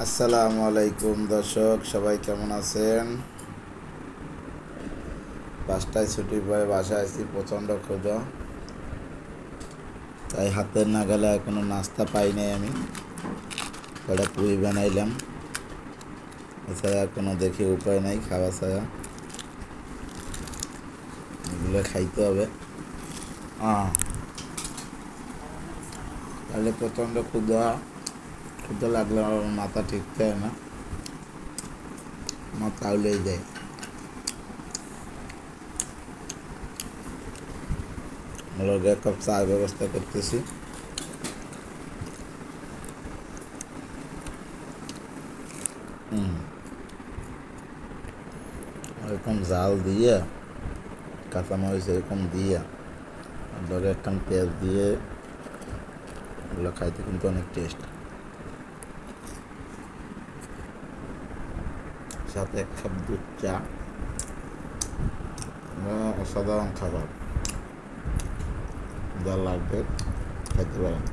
আসসালামু আলাইকুম দর্শক, সবাই কেমন আছেন? 5টায় ছুটির পরে বাসায় আসছি, প্রচণ্ড ক্ষুধা, তাই হাতের নাগালে এখনো নাস্তা পাই নাই। আমি কটা পুরি বানাইলাম, এছাড়া কোনো দেখে উপায় নাই খাওয়া ছাড়া, এগুলো খাইতে হবে। তাহলে প্রচণ্ড ক্ষুধা ক্ষুধা লাগলে আমার মাথা ঠিক থাকে না, মাথা আউলেই যায়। লগে এক কাপ চার ব্যবস্থা করতেছি। এরকম জাল দিয়ে, কাঁচামরিচ এরকম দিয়ে, লগে একখান পেঁয়াজ দিয়ে, এগুলো খাইতে কিন্তু অনেক টেস্ট। সাথে 1 কাপ দুধ চা, অসাধারণ খাবার, যা লাগবে খাইতে পারেন।